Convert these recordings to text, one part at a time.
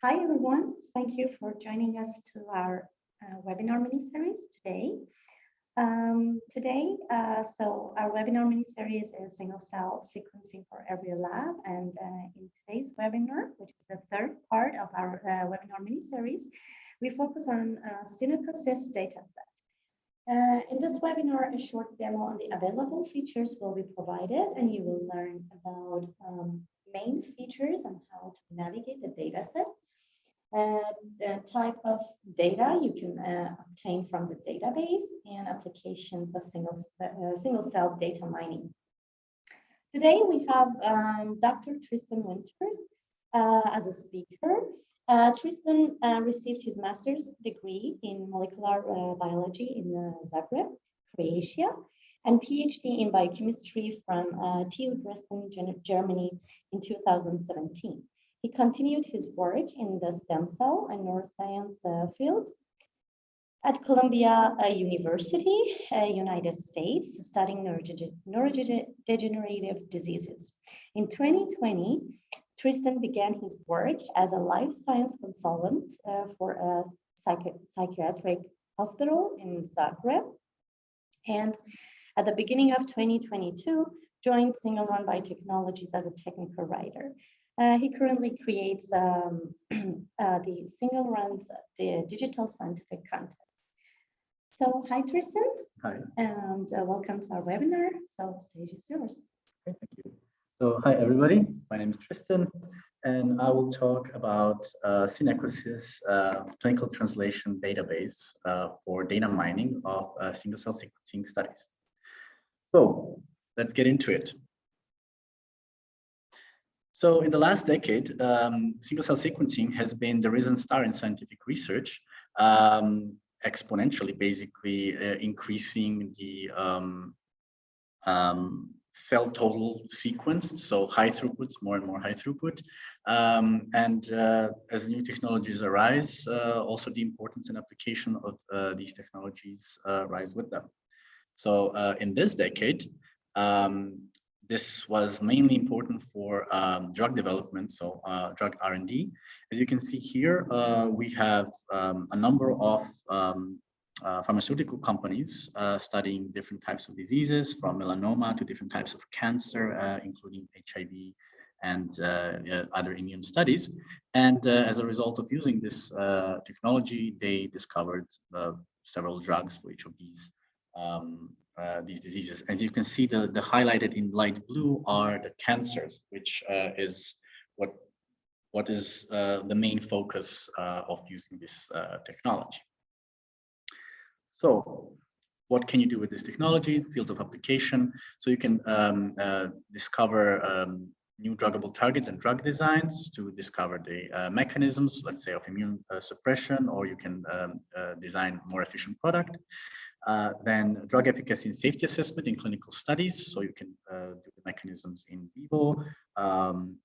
Hi, everyone. Thank you for joining us to our webinar mini-series today. So our webinar mini-series is single-cell sequencing for every lab. And in today's webinar, which is the third part of our webinar mini-series, we focus on SynEcoSys dataset. In this webinar, a short demo on the available features will be provided, and you will learn about main features and how to navigate the dataset. The type of data you can obtain from the database and applications of single-cell data mining. Today we have Dr. Tristan Winters as a speaker. Tristan received his master's degree in molecular biology in Zagreb, Croatia, and PhD in biochemistry from TU Dresden, Germany in 2017. He continued his work in the stem cell and neuroscience fields at Columbia University, United States, studying neurodegenerative diseases. In 2020, Tristan began his work as a life science consultant for a psychiatric hospital in Zagreb. And at the beginning of 2022, joined Single Run Biotechnologies as a technical writer. He currently creates the Single Runs, the digital scientific content. So hi, Tristan. Hi. And welcome to our webinar. So the stage is yours. Okay, thank you. So hi, everybody. My name is Tristan, and I will talk about SynEcoSys clinical translation database for data mining of single-cell sequencing studies. So let's get into it. So in the last decade, single-cell sequencing has been the rising star in scientific research, exponentially, basically increasing the cell total sequenced, so high throughput, more and more high throughput. As new technologies arise, also the importance and application of these technologies rise with them. So in this decade, this was mainly important for drug development, so drug R&D. As you can see here, we have a number of pharmaceutical companies studying different types of diseases, from melanoma to different types of cancer, including HIV and other immune studies. And as a result of using this technology, they discovered several drugs for each of these diseases. As you can see, the highlighted in light blue are the cancers, which is what is the main focus of using this technology. So what can you do with this technology? Fields of application. So you can discover new druggable targets and drug designs to discover the mechanisms, let's say, of immune suppression, or you can design more efficient product. Then drug efficacy and safety assessment in clinical studies. So you can do the mechanisms in vivo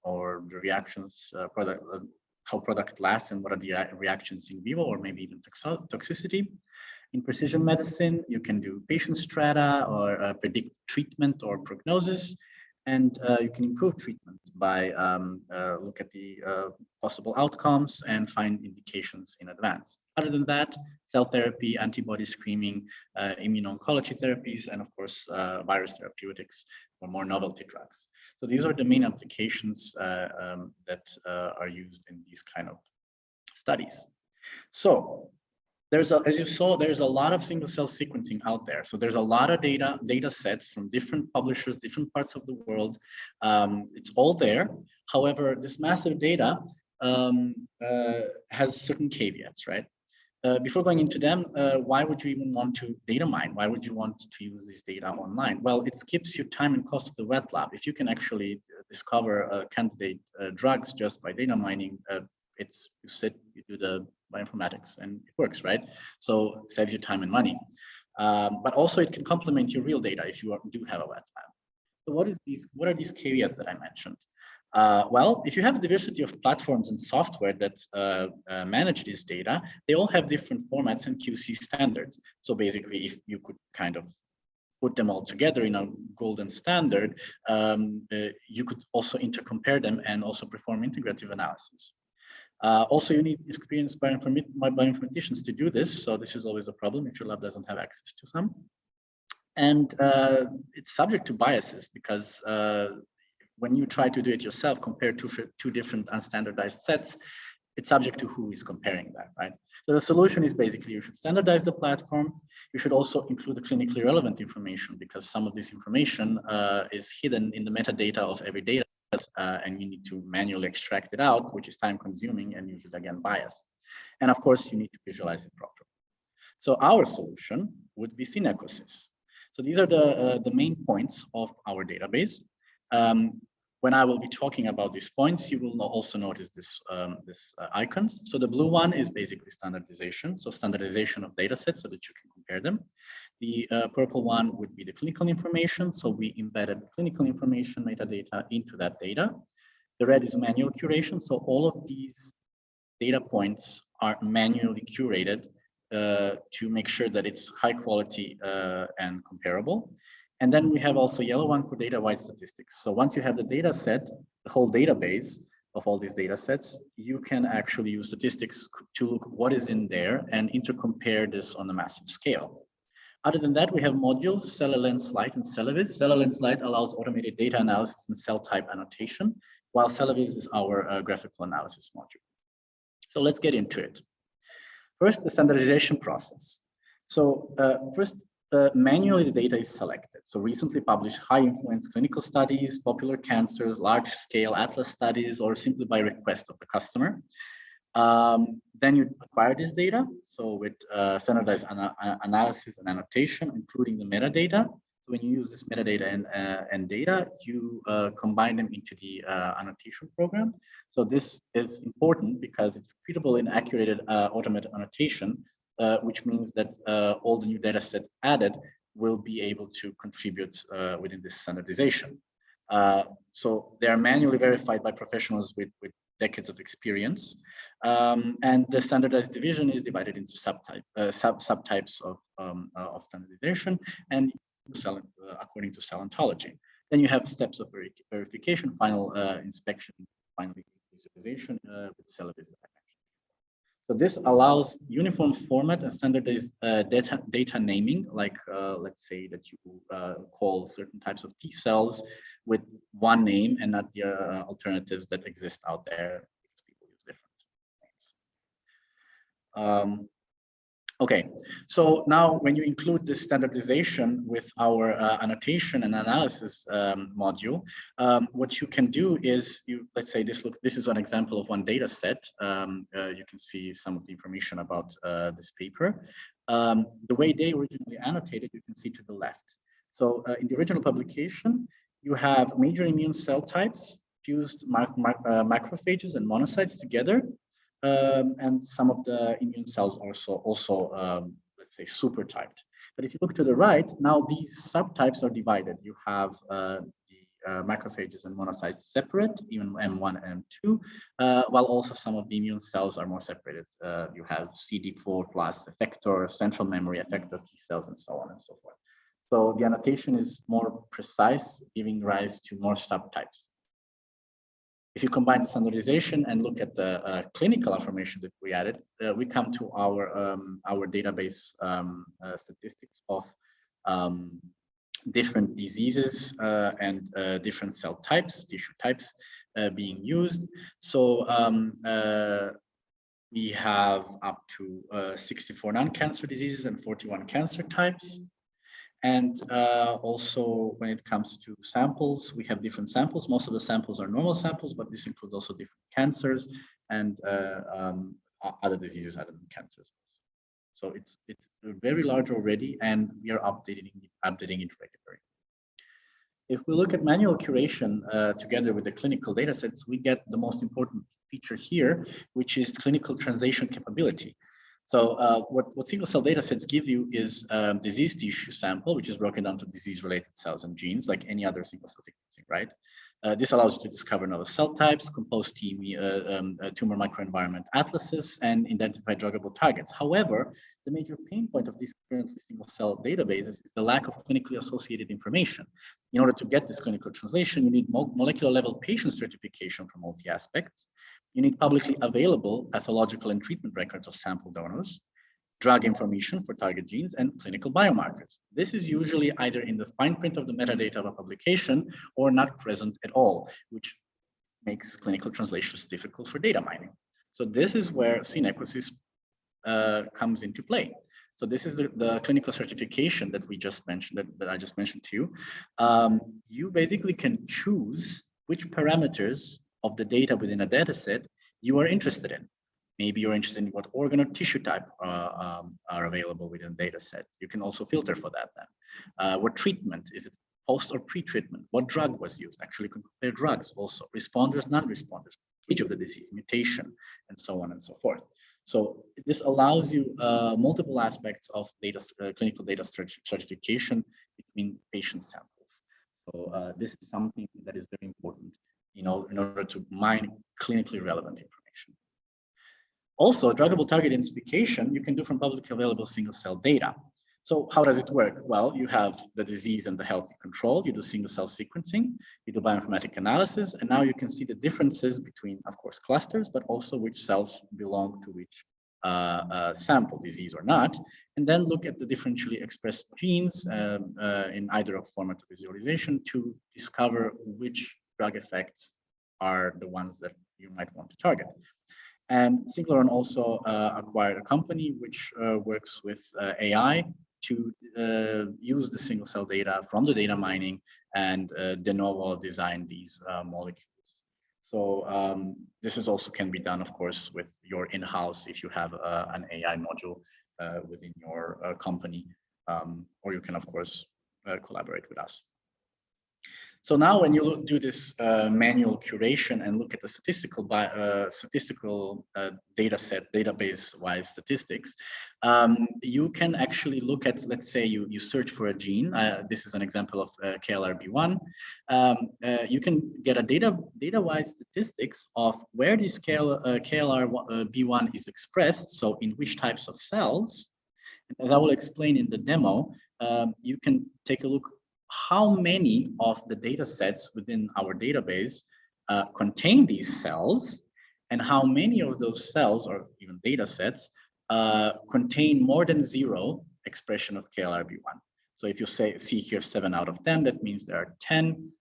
or the reactions, how product lasts and what are the reactions in vivo, or maybe even toxicity. In precision medicine, you can do patient strata or predict treatment or prognosis. And you can improve treatment by look at the possible outcomes and find indications in advance. Other than that, cell therapy, antibody screening, immuno-oncology therapies, and of course, virus therapeutics or more novelty drugs. So these are the main applications that are used in these kind of studies. So as you saw, there's a lot of single-cell sequencing out there. So there's a lot of data sets from different publishers, different parts of the world. It's all there. However, this massive data has certain caveats, right? Before going into them, why would you even want to data mine? Why would you want to use this data online? Well, it skips your time and cost of the wet lab. If you can actually discover candidate drugs just by data mining, you do the bioinformatics and it works, right? So it saves you time and money. But also it can complement your real data if you do have a wet lab. So what are these caveats that I mentioned? Well, if you have a diversity of platforms and software that manage this data, they all have different formats and QC standards. So basically, if you could kind of put them all together in a golden standard, you could also intercompare them and also perform integrative analysis. Also, you need experienced bioinformaticians to do this. So this is always a problem if your lab doesn't have access to some. And it's subject to biases because when you try to do it yourself, compare two different unstandardized sets, it's subject to who is comparing that, right? So the solution is basically you should standardize the platform. You should also include the clinically relevant information because some of this information is hidden in the metadata of every data, and you need to manually extract it out, which is time consuming and usually again biased. And of course, you need to visualize it properly. So our solution would be SynEcoSys. So these are the main points of our database. When I will be talking about these points, you will also notice this icons. So the blue one is basically standardization. So standardization of data sets so that you can compare them. The purple one would be the clinical information. So we embedded clinical information metadata into that data. The red is manual curation. So all of these data points are manually curated to make sure that it's high quality and comparable. And then we have also yellow one for data-wide statistics. So once you have the data set, the whole database of all these data sets, you can actually use statistics to look what is in there and intercompare this on a massive scale. Other than that, we have modules, Cellular Lite and Celviz. Cellular Lite allows automated data analysis and cell type annotation, while Celviz is our graphical analysis module. So let's get into it. First, the standardization process. So first, manually the data is selected. So recently published high influence clinical studies, popular cancers, large scale atlas studies, or simply by request of the customer. Then you acquire this data. So with standardized analysis and annotation, including the metadata. So when you use this metadata and data, you combine them into the annotation program. So this is important because it's repeatable in accurate automated annotation, which means that all the new data set added will be able to contribute within this standardization. So they are manually verified by professionals with decades of experience. And the standardized division is divided into subtypes of standardization and according to cell ontology. Then you have steps of verification, final inspection, finally visualization with Celviz. So this allows uniform format and standardized data naming, like let's say that you call certain types of T cells with one name and not the alternatives that exist out there because people use different names. Okay, so now when you include this standardization with our annotation and analysis module, what you can do is, let's say this is an example of one data set. You can see some of the information about this paper. The way they originally annotated, you can see to the left. So in the original publication, you have major immune cell types, fused macrophages and monocytes together. And some of the immune cells also let's say super typed. But if you look to the right, now these subtypes are divided. You have the macrophages and monocytes separate, even M1 and M2, while also some of the immune cells are more separated. You have CD4 plus effector, central memory effector T cells, and so on and so forth. So the annotation is more precise, giving rise to more subtypes. If you combine the standardization and look at the clinical information that we added, we come to our database statistics of different diseases and different cell types, tissue types being used. So we have up to 64 non-cancer diseases and 41 cancer types. And also when it comes to samples, we have different samples. Most of the samples are normal samples, but this includes also different cancers and other diseases other than cancers. So it's very large already, and we are updating it regularly. If we look at manual curation together with the clinical data sets, we get the most important feature here, which is clinical translation capability. So what single cell data sets give you is disease tissue sample, which is broken down to disease-related cells and genes, like any other single cell sequencing, right? This allows you to discover novel cell types, compose tumor microenvironment atlases, and identify druggable targets. However, the major pain point of these currently single cell databases is the lack of clinically associated information. In order to get this clinical translation, you need molecular level patient stratification from multi-aspects. You need publicly available pathological and treatment records of sample donors, drug information for target genes, and clinical biomarkers. This is usually either in the fine print of the metadata of a publication or not present at all, which makes clinical translations difficult for data mining. So this is where SynEcoSys comes into play. So this is the clinical certification that we just mentioned, that I just mentioned to you. You basically can choose which parameters of the data within a data set you are interested in. Maybe you're interested in what organ or tissue type are available within a data set. You can also filter for that then. What treatment, is it post or pre-treatment? What drug was used? Actually, you can compare drugs also, responders, non-responders, stage of the disease, mutation, and so on and so forth. So this allows you multiple aspects of clinical data certification between patient samples. So this is something that is very important, in order to mine clinically relevant information. Also, druggable target identification you can do from publicly available single-cell data. So how does it work? Well, you have the disease and the healthy control. You do single-cell sequencing, you do bioinformatic analysis, and now you can see the differences between, of course, clusters, but also which cells belong to which sample, disease or not, and then look at the differentially expressed genes in either a format of visualization to discover which drug effects are the ones that you might want to target. And Synchron also acquired a company which works with AI to use the single cell data from the data mining and de novo design these molecules. So this is also can be done, of course, with your in-house if you have an AI module within your company, or you can, of course, collaborate with us. So now when you do this manual curation and look at the statistical data set, database-wise statistics, you can actually look at, let's say you search for a gene. This is an example of KLRB1. You can get a data-wise statistics of where this KLRB1 is expressed, so in which types of cells. As I will explain in the demo, you can take a look how many of the data sets within our database contain these cells, and how many of those cells or even data sets contain more than 0 expression of KLRB1. So if you see here 7 out of 10, that means there are 10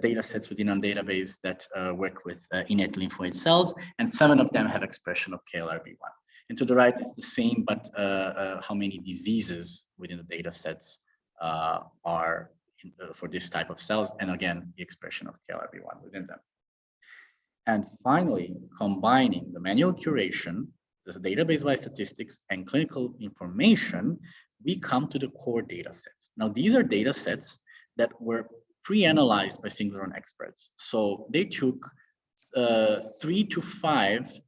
data sets within our database that work with innate lymphoid cells, and 7 of them have expression of KLRB1. And to the right, it's the same, but how many diseases within the data sets are for this type of cells, and again, the expression of KLRB1 within them. And finally, combining the manual curation, the database-wise statistics, and clinical information, we come to the core data sets. Now, these are data sets that were pre-analyzed by Synchron experts. So they took 3 to 5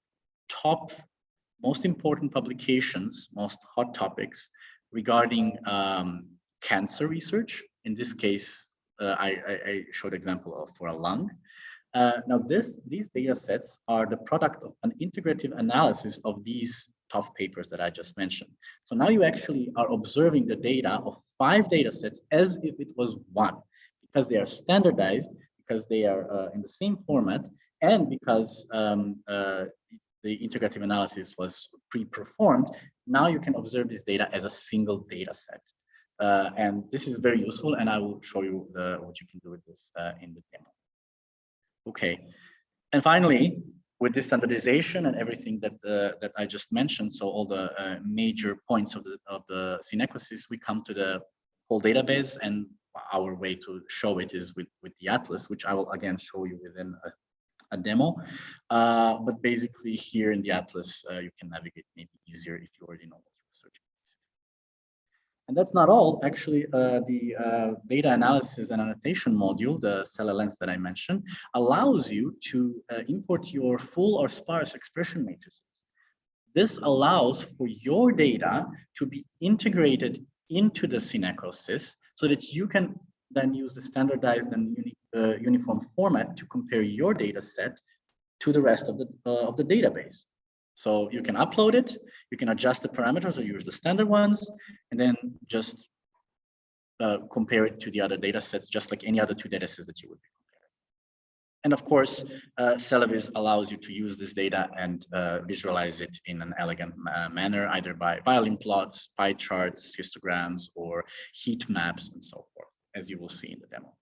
top most important publications, most hot topics regarding cancer research. In this case, I showed example of for a lung. Now these data sets are the product of an integrative analysis of these top papers that I just mentioned. So now you actually are observing the data of 5 data sets as if it was one, because they are standardized, because they are in the same format, and because the integrative analysis was pre-performed. Now you can observe this data as a single data set. And this is very useful, and I will show you what you can do with this in the demo. Okay, and finally, with this standardization and everything that I just mentioned, so all the major points of the SynEcoSys, we come to the whole database, and our way to show it is with the atlas, which I will again show you within a demo. But basically here in the atlas, you can navigate maybe easier if you already know what you're searching. And that's not all. Actually, the data analysis and annotation module, the CellLens that I mentioned, allows you to import your full or sparse expression matrices. This allows for your data to be integrated into the SynEcoSys so that you can then use the standardized and uniform format to compare your data set to the rest of the database. So you can upload it, you can adjust the parameters or use the standard ones, and then just compare it to the other data sets, just like any other 2 data sets that you would be comparing. And of course, Celviz allows you to use this data and visualize it in an elegant manner, either by violin plots, pie charts, histograms, or heat maps, and so forth, as you will see in the demo.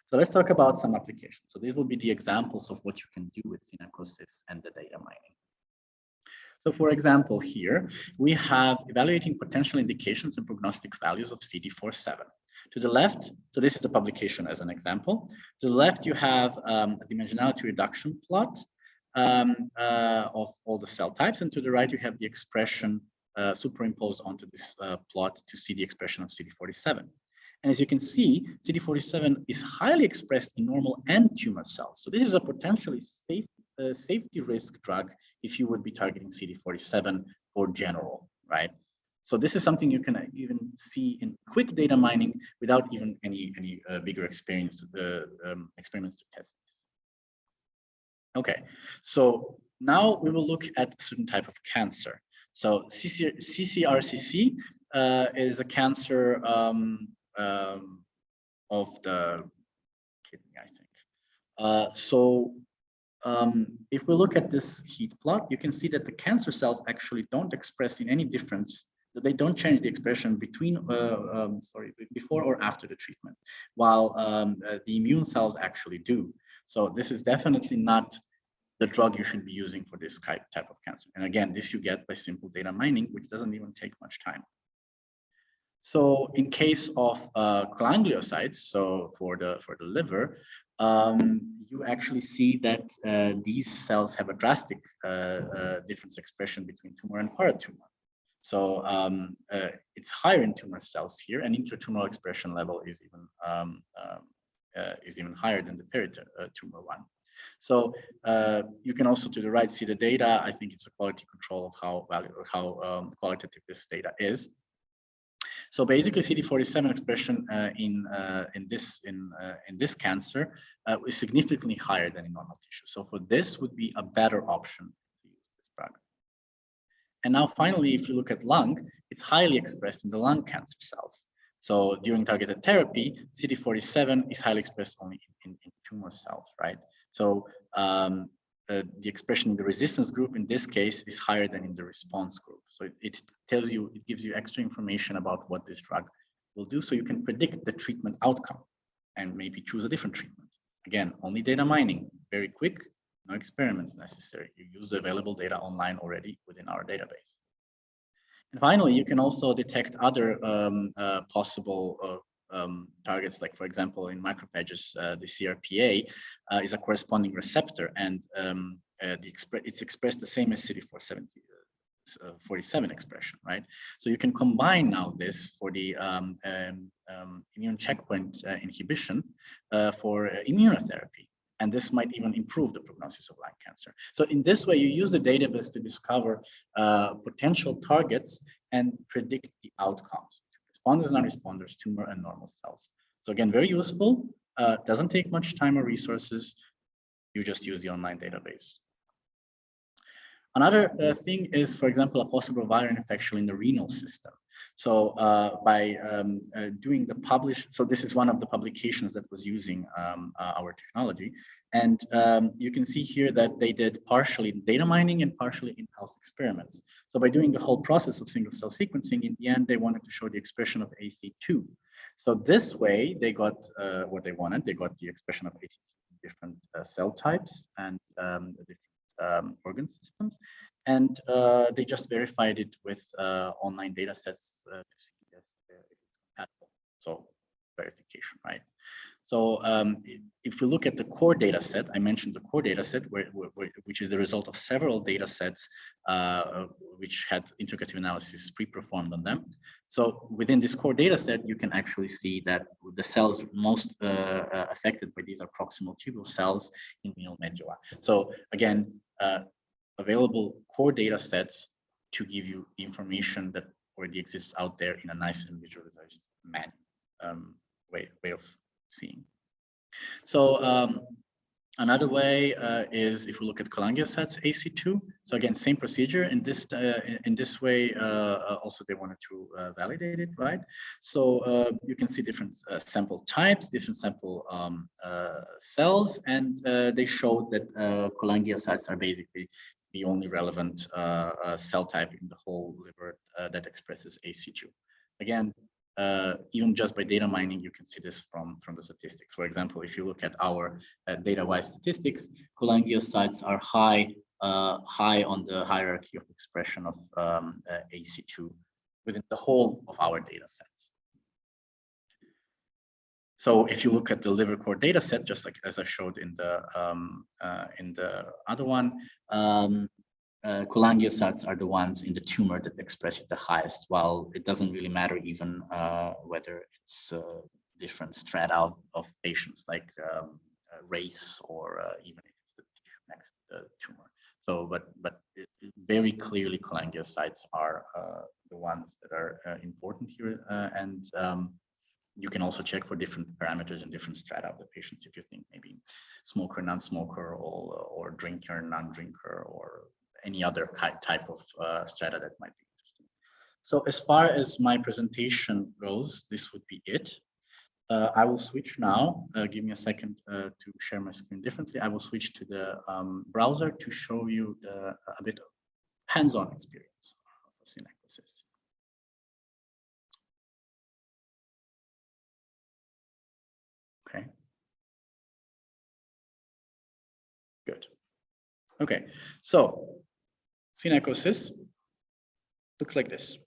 So let's talk about some applications. So these will be the examples of what you can do with SynEcoSys and the data mining. So for example, here we have evaluating potential indications and prognostic values of CD47. To the left, so this is the publication as an example. To the left, you have a dimensionality reduction plot of all the cell types, and to the right, you have the expression superimposed onto this plot to see the expression of CD47. And as you can see, CD47 is highly expressed in normal and tumor cells. So this is a potentially safe safety risk drug if you would be targeting CD47 for general, right? So this is something you can even see in quick data mining without even any bigger experiments to test this. Okay, so now we will look at a certain type of cancer. So CCRCC is a cancer of the kidney, I think. If we look at this heat plot, you can see that the cancer cells actually don't express in any difference. They don't change the expression between, before or after the treatment, while the immune cells actually do. So this is definitely not the drug you should be using for this type of cancer. And again, this you get by simple data mining, which doesn't even take much time. So in case of cholangiocytes, so for the liver, you actually see that these cells have a drastic difference expression between tumor and paratumor. So it's higher in tumor cells here, and intratumoral expression level is even higher than the peritumor one. So you can also to the right see the data. I think it's a quality control of how qualitative this data is. So basically, CD47 expression in this cancer is significantly higher than in normal tissue. So for this would be a better option to use this drug. And now finally, if you look at lung, it's highly expressed in the lung cancer cells. So during targeted therapy, CD47 is highly expressed only in tumor cells, right? So the expression in the resistance group in this case is higher than in the response group. So it gives you extra information about what this drug will do, so you can predict the treatment outcome and maybe choose a different treatment. Again, only data mining, very quick, no experiments necessary. You use the available data online already within our database. And finally, you can also detect other possible targets, like for example, in macrophages, the CRPA is a corresponding receptor, and it's expressed the same as CD47 expression, right? So you can combine now this for the immune checkpoint inhibition for immunotherapy. And this might even improve the prognosis of lung cancer. So in this way, you use the database to discover potential targets and predict the outcomes. Responders, non-responders, tumor and normal cells. So again, very useful, doesn't take much time or resources. You just use the online database. Another thing is, for example, a possible viral infection in the renal system. So by doing the so this is one of the publications that was using our technology. And you can see here that they did partially data mining and partially in-house experiments. So by doing the whole process of single cell sequencing, in the end, they wanted to show the expression of AC2. So this way, they got what they wanted. They got the expression of AC2 in different cell types and different organ systems, and they just verified it with online data sets to see if it's compatible. So verification, right? So if we look at the core data set, I mentioned the core data set, which is the result of several data sets which had integrative analysis pre-performed on them. So within this core data set, you can actually see that the cells most affected by these are proximal tubule cells in renal medulla. So again, available core data sets to give you the information that already exists out there in a nice and visualized way of seeing. So Another way is if we look at cholangiocytes AC2. So again, same procedure. In this way, also they wanted to validate it, right? So you can see different sample types, different sample cells, and they showed that cholangiocytes are basically the only relevant cell type in the whole liver that expresses AC2. Again, even just by data mining, you can see this from the statistics. For example, if you look at our data-wise statistics, cholangiocytes are high on the hierarchy of expression of AC2 within the whole of our data sets. So if you look at the liver core data set, just like as I showed in the other one, cholangiocytes are the ones in the tumor that express it the highest, while it doesn't really matter even whether it's different strata of patients, like race, or even if it's the tissue next to the tumor. So, but very clearly cholangiocytes are the ones that are important here, and you can also check for different parameters in different strata of the patients if you think maybe smoker, non-smoker, or drinker, non-drinker, or any other type of strata that might be interesting. So as far as my presentation goes, this would be it. I will switch now. Give me a second to share my screen differently. I will switch to the browser to show you a bit of hands-on experience of SynEcoSys. Okay. Good. Okay, so SynEcoSys looks like this.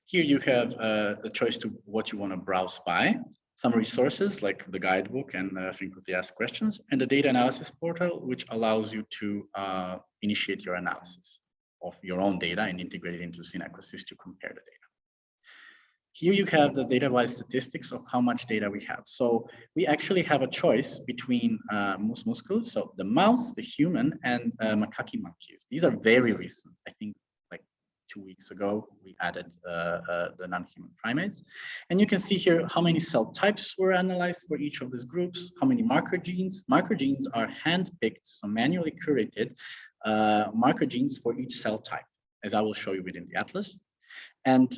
Here you have the choice to what you want to browse by, some resources like the guidebook and frequently asked questions, and the data analysis portal, which allows you to initiate your analysis of your own data and integrate it into SynEcoSys to compare the data. Here you have the data-wise statistics of how much data we have. So we actually have a choice between mus musculus, so the mouse, the human, and macaque monkeys. These are very recent. I think like 2 weeks ago, we added the non-human primates. And you can see here how many cell types were analyzed for each of these groups, how many marker genes. Marker genes are hand-picked, so manually curated marker genes for each cell type, as I will show you within the atlas. And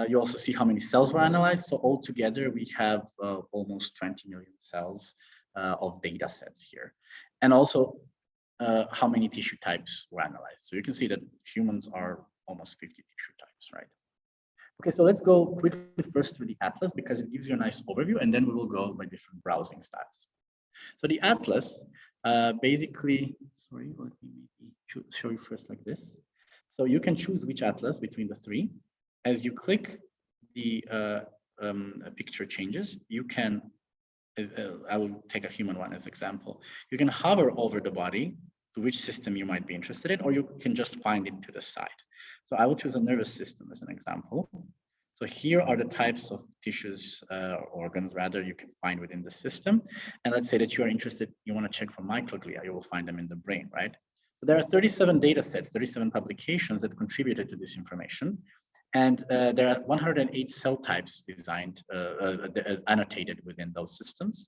you also see how many cells were analyzed. So altogether, we have almost 20 million cells of data sets here. And also how many tissue types were analyzed. So you can see that humans are almost 50 tissue types, right? Okay, so let's go quickly first through the atlas because it gives you a nice overview, and then we will go by different browsing styles. So the atlas basically, sorry, let me maybe show you first like this. So you can choose which atlas between the three. As you click, the picture changes. You can, I will take a human one as example. You can hover over the body to which system you might be interested in, or you can just find it to the side. So I will choose a nervous system as an example. So here are the types of tissues, organs rather, you can find within the system. And let's say that you are interested, you want to check for microglia, you will find them in the brain, right? So there are 37 data sets, 37 publications that contributed to this information. And there are 108 cell types designed, annotated within those systems.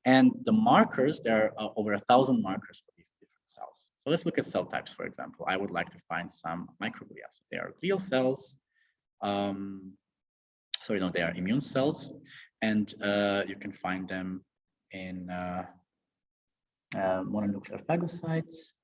And the markers, there are over 1,000 markers for these different cells. So let's look at cell types, for example. I would like to find some microglia. So they are glial cells. Sorry, no, they are immune cells. And you can find them in mononuclear phagocytes.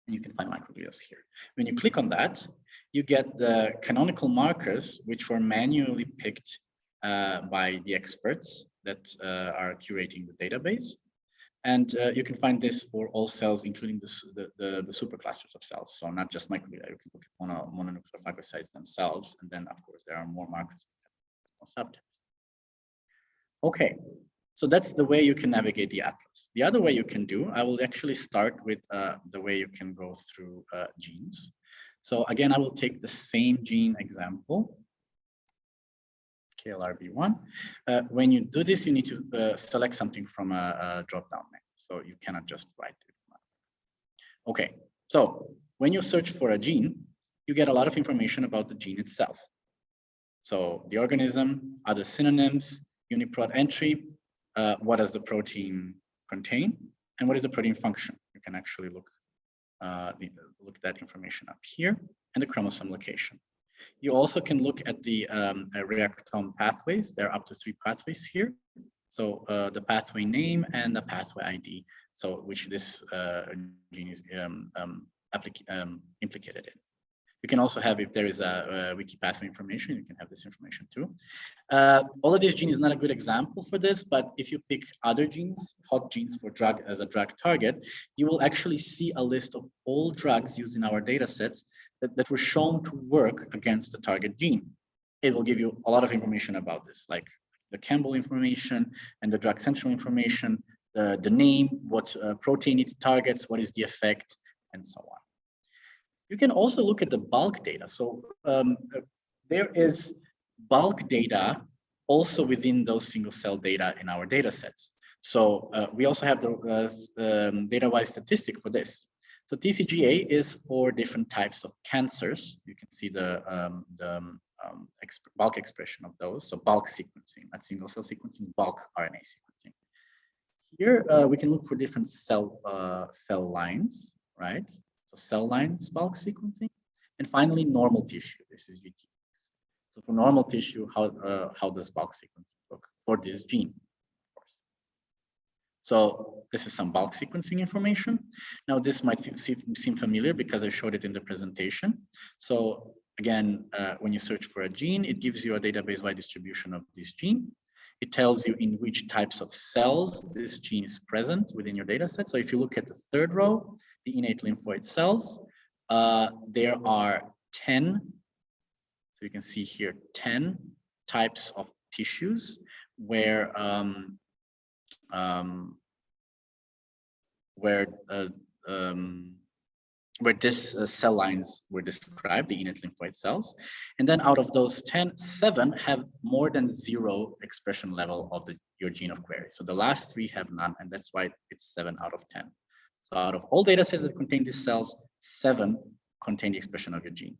And you can find microglia here. When you click on that, you get the canonical markers, which were manually picked by the experts that are curating the database. And you can find this for all cells, including the superclusters of cells. So not just microglia, you can look at mononuclear phagocytes themselves. And then, of course, there are more markers, more subtypes. Okay. So that's the way you can navigate the atlas. The other way you can do, I will actually start with the way you can go through genes. So again, I will take the same gene example, KLRB1. When you do this, you need to select something from a drop-down menu. So you cannot just write it. Okay, so when you search for a gene, you get a lot of information about the gene itself. So the organism, other synonyms, UniProt entry, what does the protein contain, and what is the protein function. You can actually look at that information up here, and the chromosome location. You also can look at the reactome pathways. There are up to 3 pathways here. So the pathway name and the pathway ID, so which this gene is implicated in. You can also have, if there is a wiki pathway information, you can have this information too. All of this gene is not a good example for this, but if you pick other genes, hot genes for drug as a drug target, you will actually see a list of all drugs used in our data sets that were shown to work against the target gene. It will give you a lot of information about this, like the Campbell information and the drug central information, the name, what protein it targets, what is the effect, and so on. You can also look at the bulk data. So there is bulk data also within those single cell data in our data sets. So we also have the data-wise statistic for this. So TCGA is for different types of cancers. You can see the bulk expression of those. So bulk sequencing, not single cell sequencing, bulk RNA sequencing. Here we can look for different cell lines, right? So cell lines bulk sequencing, and finally normal tissue. This is UTX. So for normal tissue, how does bulk sequencing look for this gene? Of course. So this is some bulk sequencing information. Now this might seem familiar because I showed it in the presentation. So again, when you search for a gene, it gives you a database-wide distribution of this gene. It tells you in which types of cells this gene is present within your data set. So if you look at the 3rd row, the innate lymphoid cells, there are 10, so you can see here 10 types of tissues where this cell lines were described, the innate lymphoid cells. And then out of those 10, 7 have more than 0 expression level of your gene of query. So the last 3 have none, and that's why it's 7 out of 10. So out of all data sets that contain these cells, 7 contain the expression of your gene.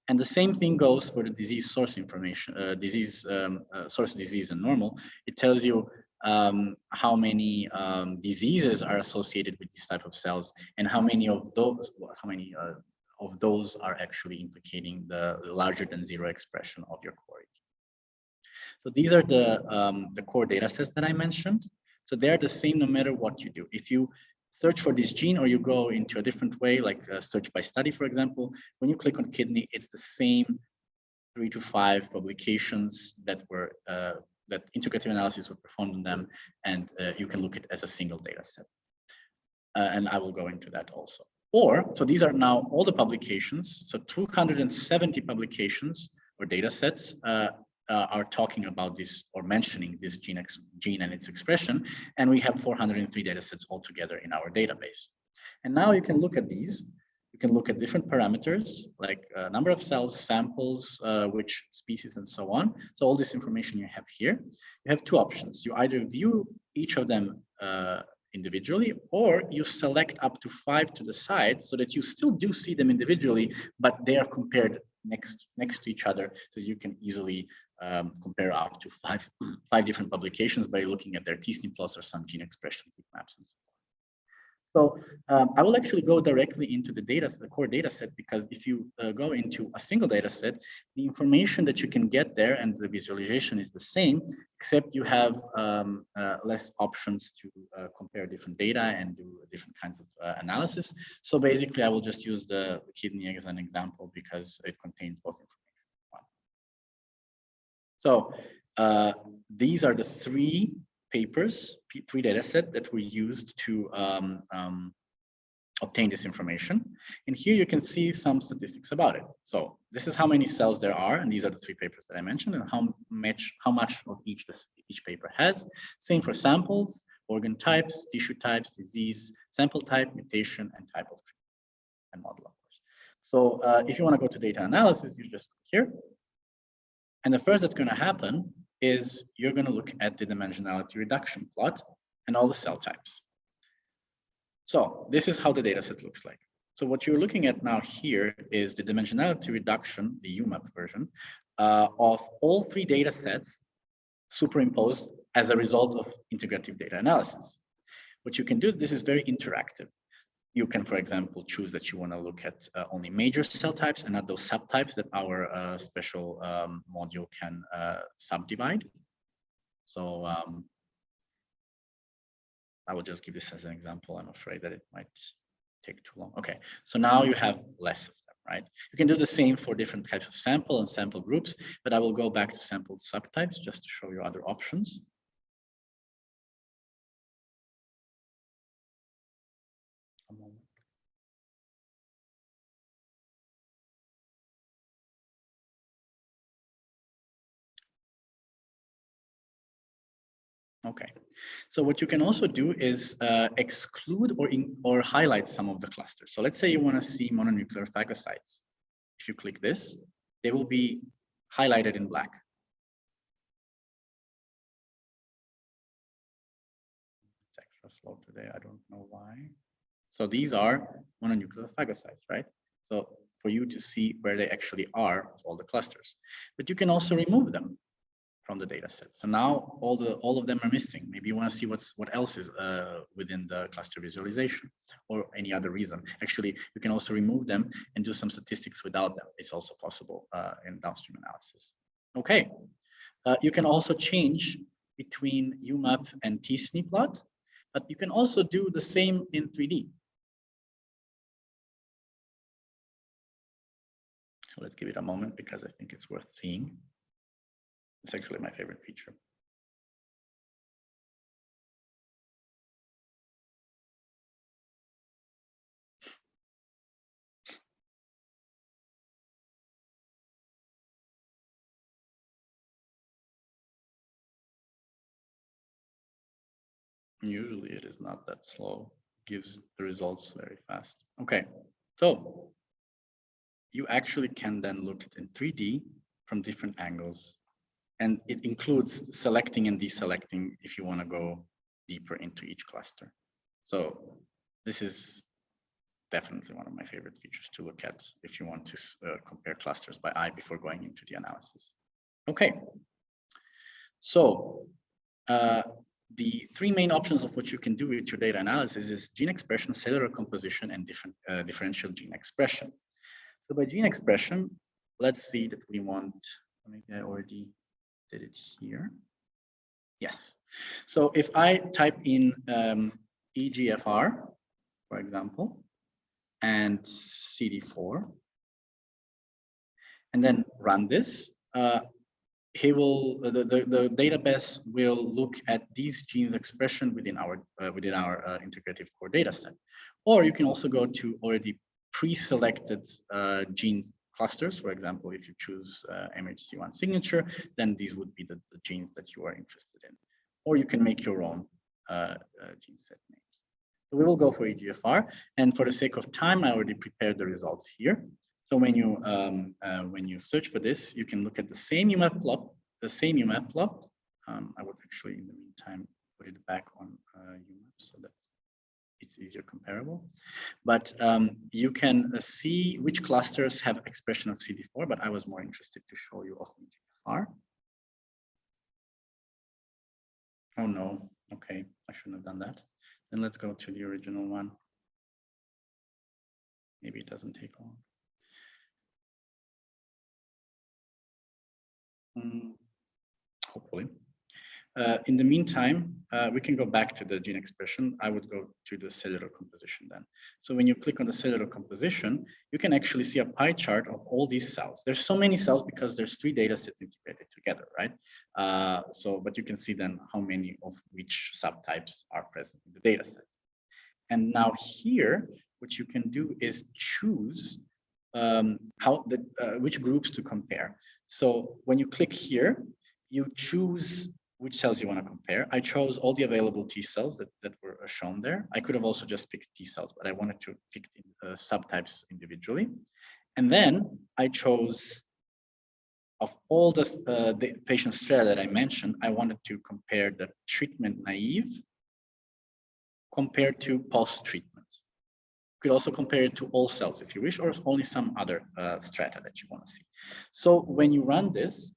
And the same thing goes for the disease source information, source disease and normal. It tells you how many diseases are associated with this type of cells, and how many of those are actually implicating the larger than 0 expression of your query. So these are the core data sets that I mentioned. So they're the same no matter what you do. If you search for this gene or you go into a different way, like search by study, for example, when you click on kidney, it's the same 3 to 5 publications that were that integrative analysis were performed on them, and you can look at it as a single data set. And I will go into that also. So these are now all the publications. So 270 publications or data sets are talking about this or mentioning this gene and its expression. And we have 403 data sets altogether in our database. And now you can look at these. You can look at different parameters like number of cells, samples, which species, and so on. So all this information you have here. You have 2 options. You either view each of them individually, or you select up to 5 to the side so that you still do see them individually, but they are compared next to each other, so you can easily compare up to five different publications by looking at their t-SNP plots or some gene expression maps. So I will actually go directly into the core data set, because if you go into a single data set, the information that you can get there and the visualization is the same, except you have less options to compare different data and do different kinds of analysis. So basically, I will just use the kidney as an example because it contains both information. So these are the 3 papers, 3 data set that were used to obtain this information. And here you can see some statistics about it. So this is how many cells there are, and these are the 3 papers that I mentioned, and how much of each paper has. Same for samples, organ types, tissue types, disease, sample type, mutation, and type of treatment, and model, of course. So if you want to go to data analysis, you just click here. And the first that's going to happen is you're going to look at the dimensionality reduction plot and all the cell types. So this is how the data set looks like. So what you're looking at now here is the dimensionality reduction, the UMAP version, of all 3 data sets superimposed as a result of integrative data analysis. what you can do, this is very interactive. You can, for example, choose that you want to look at only major cell types and not those subtypes that our special module can subdivide. So I will just give this as an example. I'm afraid that it might take too long. Okay, so now you have less of them, right? You can do the same for different types of sample and sample groups, but I will go back to sample subtypes just to show you other options. A moment. Okay, so what you can also do is exclude or highlight some of the clusters. So let's say you want to see mononuclear phagocytes. If you click this, they will be highlighted in black. It's extra slow today, I don't know why. So these are mononuclear phagocytes, right? So for you to see where they actually are of all the clusters, but you can also remove them from the data set. So now all of them are missing. Maybe you want to see what else is within the cluster visualization or any other reason. Actually, you can also remove them and do some statistics without them. It's also possible in downstream analysis. Okay, you can also change between UMAP and t-SNE plot, but you can also do the same in 3D. So let's give it a moment because I think it's worth seeing. It's actually my favorite feature. Usually it is not that slow, gives the results very fast. Okay, so you actually can then look at in 3D from different angles. And it includes selecting and deselecting if you want to go deeper into each cluster. So this is definitely one of my favorite features to look at if you want to compare clusters by eye before going into the analysis. Okay, so the three main options of what you can do with your data analysis is gene expression, cellular composition, and differential gene expression. So by gene expression, let's see that we want, maybe I already did it here. Yes. So if I type in EGFR, for example, and CD4, and then run this, he will the database will look at these genes expression within our integrative core data set. Or you can also go to already pre-selected gene clusters. For example, if you choose MHC1 signature, then these would be the genes that you are interested in. Or you can make your own gene set names. So we will go for EGFR, and for the sake of time, I already prepared the results here. So when you search for this, you can look at the same UMAP plot. I would actually, in the meantime, put it back on UMAP so that it's easier comparable. But you can see which clusters have expression of CD4, but I was more interested to show you of EGFR. Oh no, okay, I shouldn't have done that. Then let's go to the original one. Maybe it doesn't take long. Hopefully. In the meantime, we can go back to the gene expression. I would go to the cellular composition then. So when you click on the cellular composition, you can actually see a pie chart of all these cells. There's so many cells because there's 3 data sets integrated together, right? But you can see then how many of which subtypes are present in the data set. And now here, what you can do is choose which groups to compare. So when you click here, you choose which cells you want to compare. I chose all the available T cells that were shown there. I could have also just picked T cells, but I wanted to pick subtypes individually. And then I chose, of all the patient strata that I mentioned, I wanted to compare the treatment naive compared to post-treatment. You could also compare it to all cells if you wish, or only some other strata that you want to see. So when you run this,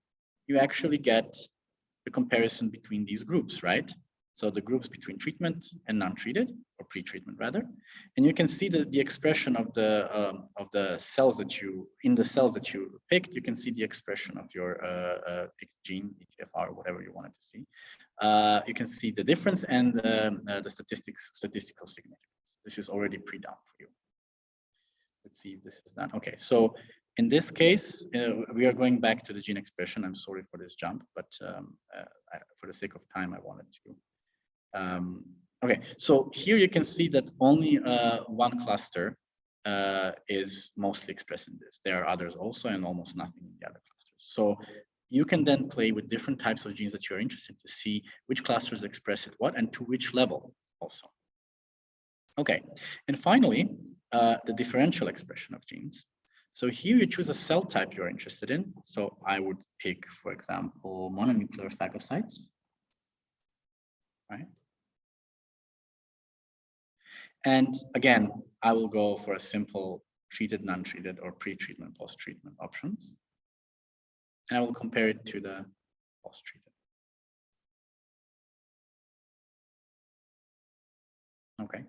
you actually get the comparison between these groups, right? So the groups between treatment and non-treated, or pre-treatment rather, and you can see the expression of the cells that in the cells that you picked. You can see the expression of your picked gene, EGFR, whatever you wanted to see. You can see the difference and the statistical significance. This is already pre-done for you. Let's see if this is done. Okay, so in this case, we are going back to the gene expression. I'm sorry for this jump, but for the sake of time, I wanted to. Okay, so here you can see that only one cluster is mostly expressed in this. There are others also, and almost nothing in the other clusters. So you can then play with different types of genes that you're interested to see which clusters express it what and to which level also. Okay, and finally, the differential expression of genes. So here you choose a cell type you're interested in. So I would pick, for example, mononuclear phagocytes, right? And again, I will go for a simple treated, non-treated, or pre-treatment, post-treatment options. And I will compare it to the post-treated. Okay.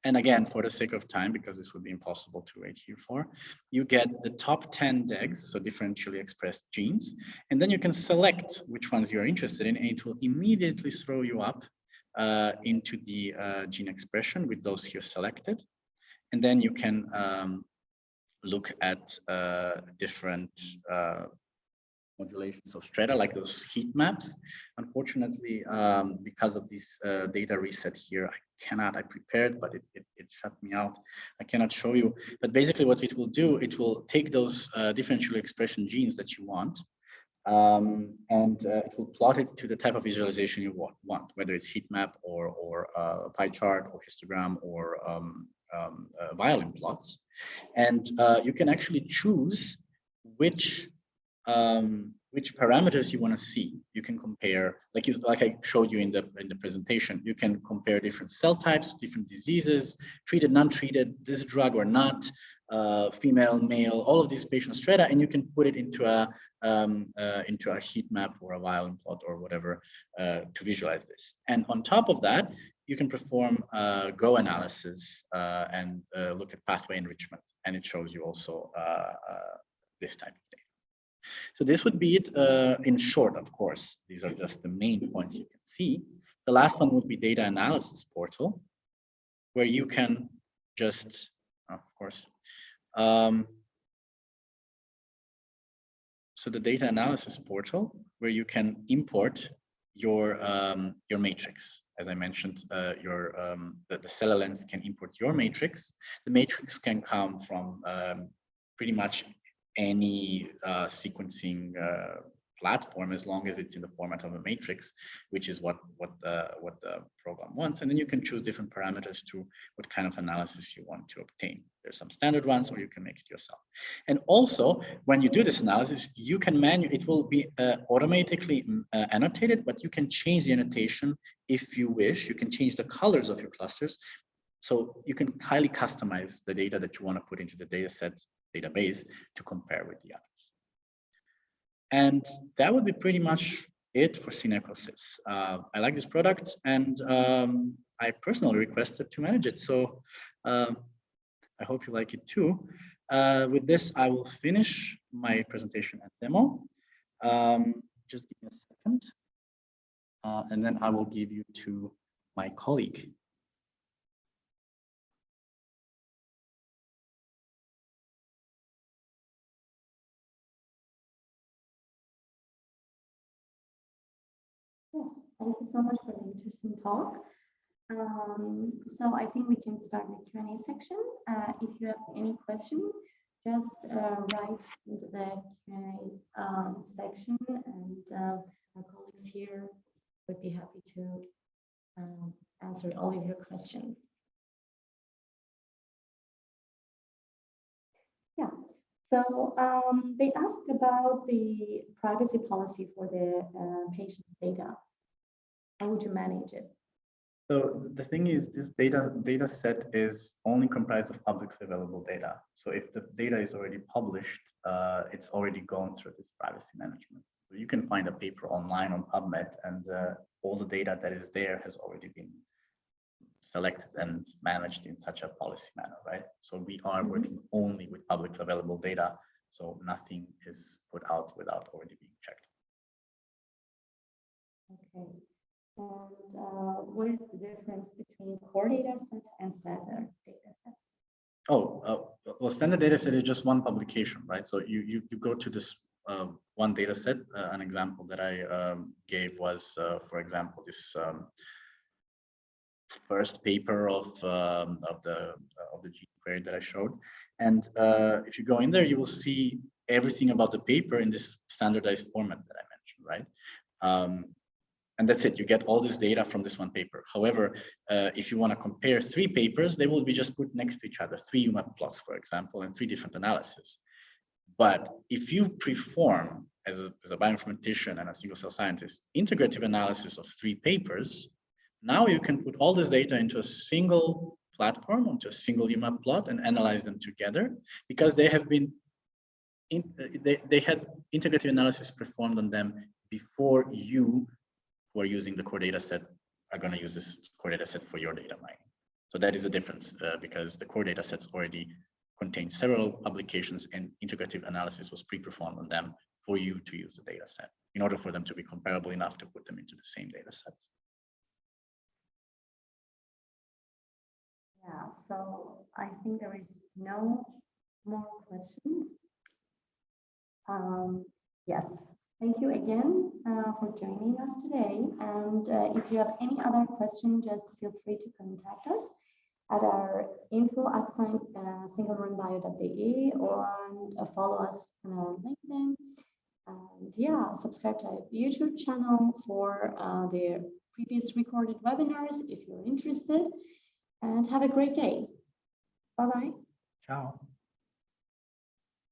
And again, for the sake of time, because this would be impossible to wait here for, you get the top 10 DEGs, so differentially expressed genes, and then you can select which ones you're interested in, and it will immediately throw you up into the gene expression with those here selected. And then you can look at different modulations of strata, like those heat maps. Unfortunately, because of this data reset here, I prepared, but it shut me out. I cannot show you. But basically what it will do, it will take those differential expression genes that you want, and it will plot it to the type of visualization you want, whether it's heat map or pie chart or histogram or violin plots. And you can actually choose which parameters you want to see. You can compare, like I showed you in the presentation, you can compare different cell types, different diseases, treated, non-treated, this drug or not, female, male, all of these patient strata, and you can put it into a heat map or a violin plot or whatever to visualize this. And on top of that, you can perform Go analysis and look at pathway enrichment, and it shows you also this type of data. So this would be it in short, of course. These are just the main points you can see. The last one would be data analysis portal, where you can just, of course. So the data analysis portal, where you can import your matrix. As I mentioned, the cell lens can import your matrix. The matrix can come from pretty much any sequencing platform, as long as it's in the format of a matrix, which is what the program wants. And then you can choose different parameters to what kind of analysis you want to obtain. There's some standard ones, or you can make it yourself. And also, when you do this analysis, you can it will be automatically annotated, but you can change the annotation if you wish. You can change the colors of your clusters. So you can highly customize the data that you want to put into the dataset database to compare with the others. And that would be pretty much it for SynEcoSys. I like this product, and I personally requested to manage it. So I hope you like it too. With this, I will finish my presentation and demo. Just give me a second. And then I will give you to my colleague. Yes, thank you so much for the interesting talk. So I think we can start the Q&A section. If you have any question, just write into the Q&A section, and our colleagues here would be happy to answer all of your questions. Yeah, so they asked about the privacy policy for the patient's data. How would you manage it? So the thing is, this data set is only comprised of publicly available data. So if the data is already published, it's already gone through this privacy management. So you can find a paper online on PubMed, and all the data that is there has already been selected and managed in such a policy manner, right? So we are working only with publicly available data, so nothing is put out without already being checked. Okay. And what is the difference between core data set and standard data set? Well, standard data set is just one publication, right? So you go to this one data set. An example that I gave was, for example, this first paper of the gene query that I showed. And if you go in there, you will see everything about the paper in this standardized format that I mentioned, right? And that's it. You get all this data from this one paper. However, if you want to compare 3 papers, they will be just put next to each other, 3 UMAP plots, for example, and 3 different analyses. But if you perform, as a bioinformatician and a single-cell scientist, integrative analysis of 3 papers, now you can put all this data into a single platform, onto a single UMAP plot, and analyze them together, because they have been they had integrative analysis performed on them before you who are using the core data set are going to use this core data set for your data mining. So that is the difference, because the core data sets already contain several publications, and integrative analysis was pre-performed on them for you to use the data set in order for them to be comparable enough to put them into the same data sets. Yeah, so I think there is no more questions. Yes. Thank you again for joining us today. And if you have any other questions, just feel free to contact us at our info@singlerunbio.de, or follow us on LinkedIn. And yeah, subscribe to our YouTube channel for the previous recorded webinars if you're interested. And have a great day. Bye-bye. Ciao.